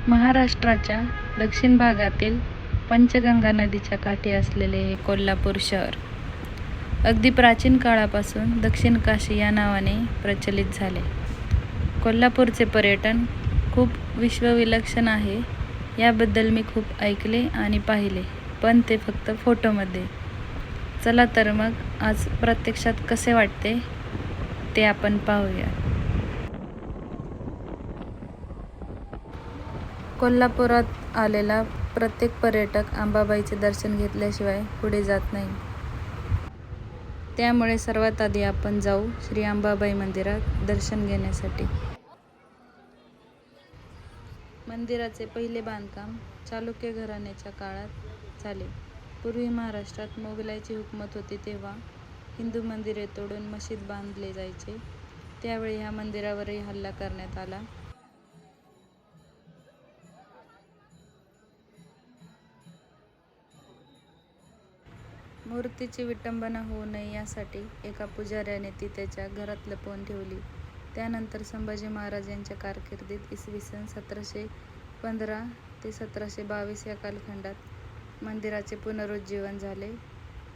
महाराष्ट्राच्या दक्षिण भागातील पंचगंगा नदीच्या काठी असलेले हे कोल्हापूर शहर अगदी प्राचीन काळापासून दक्षिण काशी या नावाने प्रचलित झाले. कोल्हापूरचे पर्यटन खूप विश्वविलक्षण आहे. याबद्दल मी खूप ऐकले आणि पाहिले, पण ते फक्त फोटोमध्ये. चला तर मग आज प्रत्यक्षात कसे वाटते ते आपण पाहूया. कोल्हापुरात आलेला प्रत्येक पर्यटक अंबाबाईचे दर्शन घेतल्याशिवाय पुढे जात नाही. त्यामुळे सर्वात आधी आपण जाऊ श्री अंबाबाई मंदिरात दर्शन घेण्यासाठी. मंदिराचे पहिले बांधकाम चालुक्य घराण्याच्या काळात झाले. पूर्वी महाराष्ट्रात मोगलांची हुकूमत होती तेव्हा हिंदू मंदिरे तोडून मशीद बांधले जायचे. त्यावेळी ह्या मंदिरावरही हल्ला करण्यात आला. मूर्तीची विटंबना होऊ नये यासाठी एका पुजाऱ्याने ती त्याच्या घरात लपवून ठेवली. त्यानंतर संभाजी महाराज यांच्या कारकिर्दीत इसवी सन 1715 ते 1722 या कालखंडात मंदिराचे पुनरुज्जीवन झाले.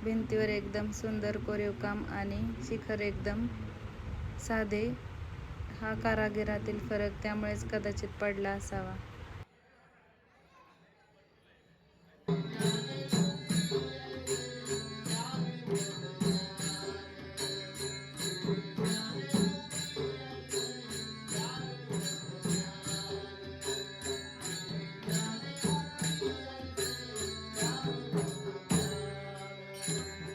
भिंतीवर एकदम सुंदर कोरीवकाम आणि शिखर एकदम साधे हा कारागिरातील फरक त्यामुळेच कदाचित पडला असावा.